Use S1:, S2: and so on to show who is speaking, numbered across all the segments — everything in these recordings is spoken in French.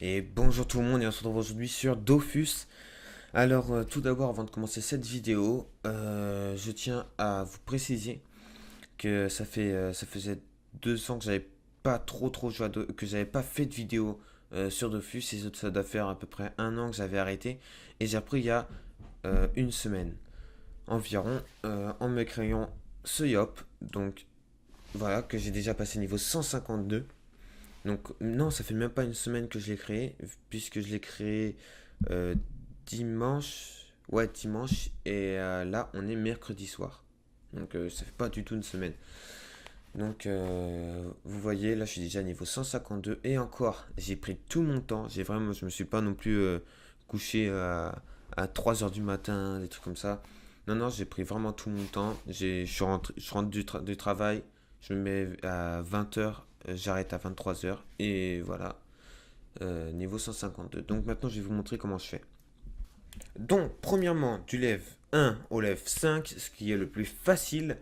S1: Et bonjour tout le monde et on se retrouve aujourd'hui sur Dofus. Alors tout d'abord avant de commencer cette vidéo, je tiens à vous préciser que ça faisait 2 ans que j'avais pas trop joué que j'avais pas fait de vidéo sur Dofus et ça doit faire à peu près 1 an que j'avais arrêté et j'ai repris il y a une semaine environ en me créant ce Yop. Donc voilà que j'ai déjà passé niveau 152. Donc non, ça fait même pas une semaine que je l'ai créé, puisque je l'ai créé euh, dimanche. Ouais, dimanche. Et là, on est mercredi soir. Donc ça fait pas du tout une semaine. Donc vous voyez, là je suis déjà niveau 152. Et encore, j'ai pris tout mon temps. Je me suis pas non plus couché à 3 heures du matin, des trucs comme ça. Non, non, j'ai pris vraiment tout mon temps. Je rentre du travail, je me mets à 20 heures, j'arrête à 23 heures. Et voilà, niveau 152. Donc maintenant, je vais vous montrer comment je fais. Donc, premièrement, du level 1 au level 5, ce qui est le plus facile,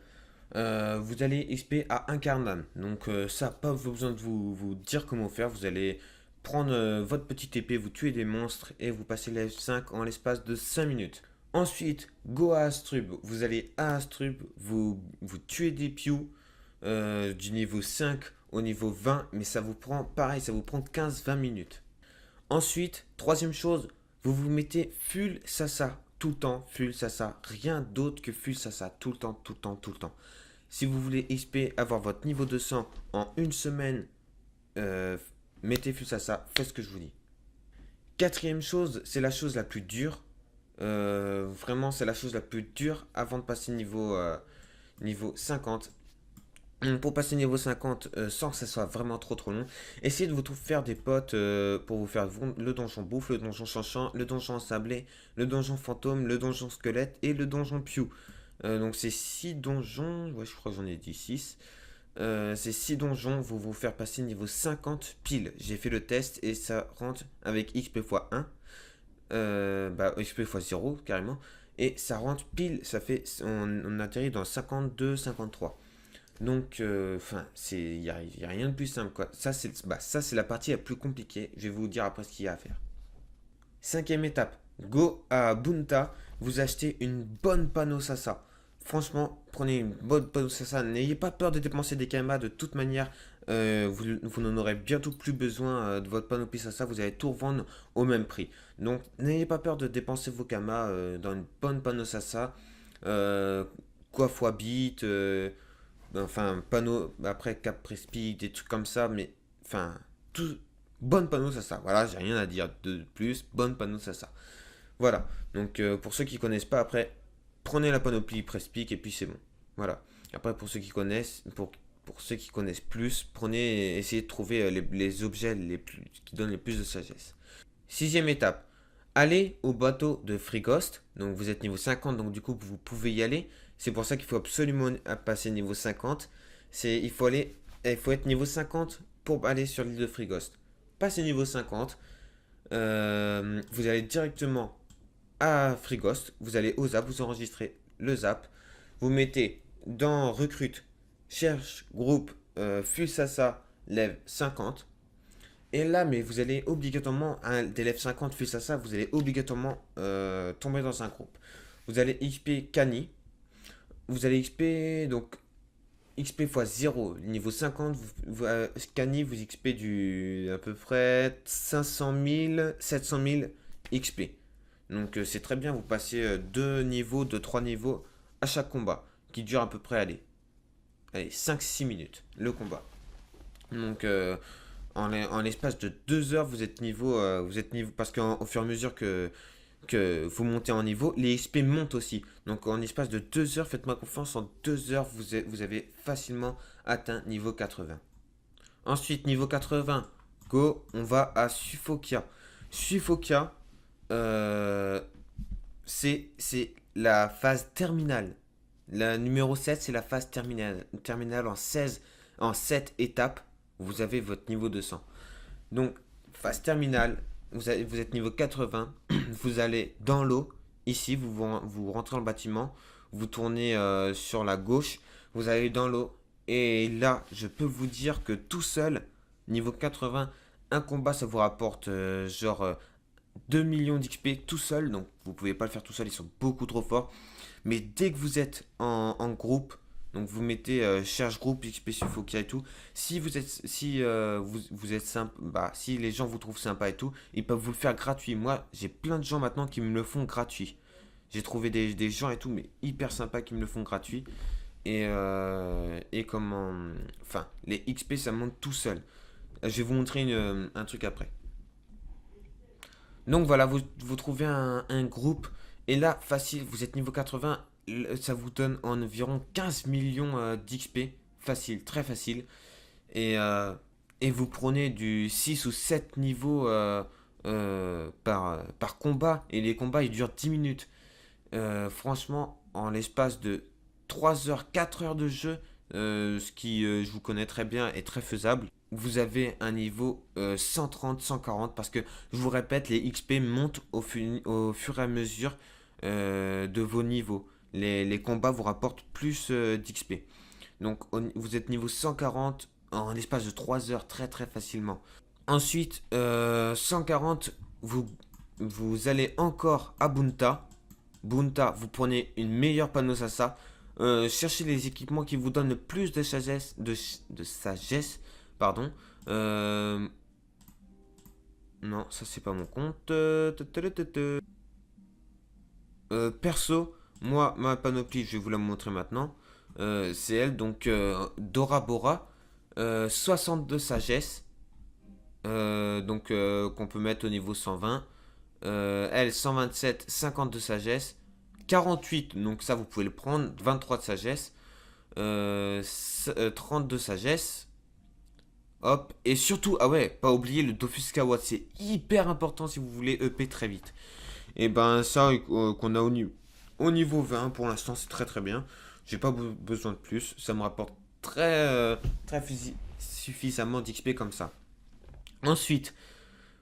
S1: vous allez XP à Incarnam. Donc ça, pas besoin de vous dire comment faire. Vous allez prendre votre petite épée, vous tuez des monstres et vous passez level 5 en l'espace de 5 minutes. Ensuite, go à Astrub. Vous allez à Astrub, vous tuez des pious du niveau 5 au niveau 20, mais ça vous prend pareil, ça vous prend 15-20 minutes. Ensuite, troisième chose, vous vous mettez full sasa tout le temps, full sasa, rien d'autre que full sasa tout le temps, tout le temps, tout le temps. Si vous voulez XP, avoir votre niveau de sang en une semaine, euh, mettez full sasa, faites ce que je vous dis. Quatrième chose, c'est la chose la plus dure. Vraiment, c'est la chose la plus dure avant de passer niveau 50. Pour passer niveau 50 sans que ça soit vraiment trop long, essayez de vous faire des potes pour vous faire le donjon bouffe, le donjon chanchant, le donjon sablé, le donjon fantôme, le donjon squelette et le donjon pew. Donc c'est 6 donjons, ouais je crois que j'en ai dit 6. Ces 6 donjons vont vous faire passer niveau 50 pile. J'ai fait le test et ça rentre avec XP x 1, XP x 0 carrément. Et ça rentre pile, on atterrit dans 52-53. Donc, enfin, il n'y a rien de plus simple, quoi. Ça, c'est la partie la plus compliquée. Je vais vous dire après ce qu'il y a à faire. Cinquième étape, go à Bunta. Vous achetez une bonne panneau Sasa. Franchement, prenez une bonne panneau Sasa. N'ayez pas peur de dépenser des kamas. De toute manière, vous n'en aurez bientôt plus besoin de votre panneau Sasa. Vous allez tout revendre au même prix. Donc, n'ayez pas peur de dépenser vos kamas dans une bonne panneau Sasa. Quoi fois bit, enfin, panneau, après Cap Prespeak, des trucs comme ça, mais enfin, tout, bonne panneau, ça. Voilà, j'ai rien à dire de plus, bonne panneau, ça. Voilà, donc pour ceux qui connaissent pas, après, prenez la panoplie Prespeak et puis c'est bon. Voilà, après pour ceux qui connaissent, pour ceux qui connaissent plus, essayez de trouver les objets qui donnent les plus de sagesse. Sixième étape, allez au bateau de Frigost. Donc vous êtes niveau 50, donc du coup vous pouvez y aller. C'est pour ça qu'il faut absolument passer niveau 50. Il faut être niveau 50 pour aller sur l'île de Frigost. Passez niveau 50, vous allez directement à Frigost. Vous allez au zap, vous enregistrez le zap. Vous mettez dans recrute, cherche groupe Fulsasa level 50. Et là, mais vous allez obligatoirement, un d'élève 50 face à ça, vous allez obligatoirement tomber dans un groupe. Vous allez XP Cani. Vous allez XP, donc XP x 0, niveau 50, Cani vous XP à peu près 500 000, 700 000 XP. Donc c'est très bien, vous passez 2 niveaux, 2-3 niveaux à chaque combat, qui dure à peu près, allez 5-6 minutes, le combat. Donc en l'espace de 2 heures, vous êtes niveau parce qu'au fur et à mesure que vous montez en niveau, les XP montent aussi. Donc en l'espace de 2 heures, faites-moi confiance, en 2 heures, vous avez facilement atteint niveau 80. Ensuite, niveau 80, go, on va à Suffokia. Suffokia, euh, c'est la phase terminale. La numéro 7, c'est la phase terminale en 7 étapes. Vous avez votre niveau de sang. Donc, phase terminale, vous êtes niveau 80, vous allez dans l'eau, ici, vous rentrez dans le bâtiment, vous tournez sur la gauche, vous allez dans l'eau, et là, je peux vous dire que tout seul, niveau 80, un combat, ça vous rapporte genre 2 millions d'XP tout seul. Donc vous pouvez pas le faire tout seul, ils sont beaucoup trop forts. Mais dès que vous êtes en groupe, donc vous mettez cherche groupe XP Suffokia et tout. Si vous êtes sympa, bah, si les gens vous trouvent sympa et tout, ils peuvent vous le faire gratuit. Moi, j'ai plein de gens maintenant qui me le font gratuit. J'ai trouvé des gens et tout, mais hyper sympas qui me le font gratuit. Et comment. Enfin, les XP ça monte tout seul. Je vais vous montrer un truc après. Donc voilà, vous trouvez un groupe. Et là, facile, vous êtes niveau 80. Ça vous donne environ 15 millions d'XP. Facile, très facile. Et, euh, et vous prenez du 6 ou 7 niveaux par combat. Et les combats, ils durent 10 minutes. Franchement, en l'espace de 3 heures, 4 heures de jeu, ce qui, je vous connais très bien, est très faisable. Vous avez un niveau 130, 140, parce que, je vous répète, les XP montent au fur et à mesure de vos niveaux. Les combats vous rapportent plus d'XP. Donc, vous êtes niveau 140 en l'espace de 3 heures, très très facilement. Ensuite, 140, vous allez encore à Bunta. Bunta, vous prenez une meilleure Panosasa. Cherchez les équipements qui vous donnent le plus de sagesse. De sagesse. Pardon. Non, ça c'est pas mon compte. Perso, moi, ma panoplie, je vais vous la montrer maintenant. C'est elle, donc Dora Bora. 62 sagesse. Qu'on peut mettre au niveau 120. Elle 127, 50 de sagesse. 48, donc ça vous pouvez le prendre. 23 de sagesse. 30 de sagesse. Hop. Et surtout, ah ouais, pas oublier le Dofus Kawa. C'est hyper important si vous voulez EP très vite. Et ben ça qu'on a au niveau 20 pour l'instant, c'est très très bien. J'ai pas besoin de plus. Ça me rapporte très suffisamment d'XP comme ça. Ensuite,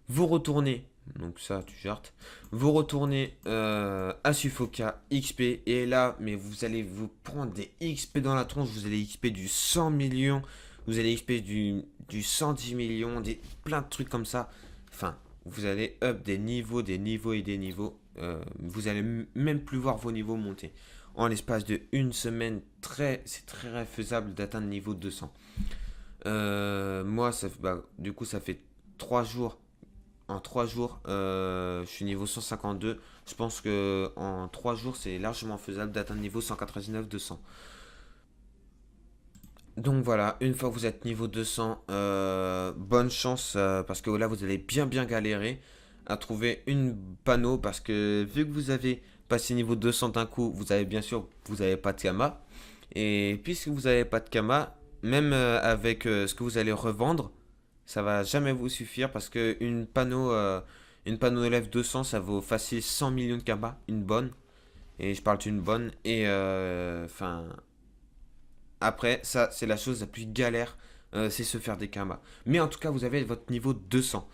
S1: vous retournez, donc ça tu jartes, vous retournez à Suffokia XP et là, mais vous allez vous prendre des XP dans la tronche, vous allez XP du 100 millions, vous allez XP du 110 millions, plein de trucs comme ça. Enfin, vous allez up des niveaux et des niveaux. Vous allez même plus voir vos niveaux monter. En l'espace de une semaine, c'est très faisable d'atteindre niveau 200. Moi, du coup, ça fait 3 jours. En 3 jours, je suis niveau 152. Je pense que en 3 jours, c'est largement faisable d'atteindre niveau 199-200. Donc voilà, une fois que vous êtes niveau 200, bonne chance parce que là, vous allez bien galérer à trouver une panneau parce que vu que vous avez passé niveau 200 d'un coup, vous avez bien sûr, vous n'avez pas de Kama. Et puisque vous n'avez pas de Kama, même avec ce que vous allez revendre, ça va jamais vous suffire parce que une panneau élève 200, ça vaut facile 100 millions de Kama, une bonne. Et je parle d'une bonne. Et enfin, après, ça, c'est la chose la plus galère, c'est se faire des Kama. Mais en tout cas, vous avez votre niveau 200.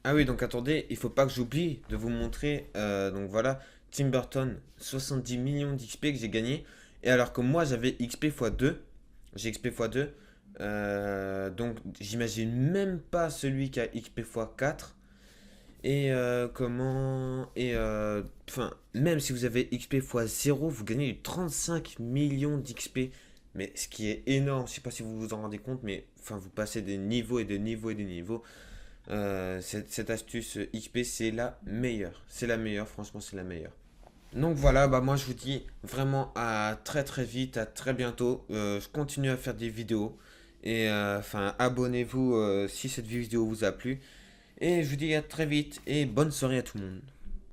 S1: Ah oui, donc attendez, il faut pas que j'oublie de vous montrer. Donc voilà, Tim Burton, 70 millions d'XP que j'ai gagné. Et alors que moi j'avais XP x2, j'ai XP x2. Donc j'imagine même pas celui qui a XP x4. Et comment. Et enfin, même si vous avez XP x0, vous gagnez du 35 millions d'XP. Mais ce qui est énorme, je sais pas si vous vous en rendez compte, mais enfin, vous passez des niveaux et des niveaux et des niveaux. Cette astuce XP, c'est la meilleure. C'est la meilleure, franchement, c'est la meilleure. Donc voilà, bah moi je vous dis vraiment à très vite, à très bientôt. Je continue à faire des vidéos. Et enfin, abonnez-vous si cette vidéo vous a plu. Et je vous dis à très vite et bonne soirée à tout le monde.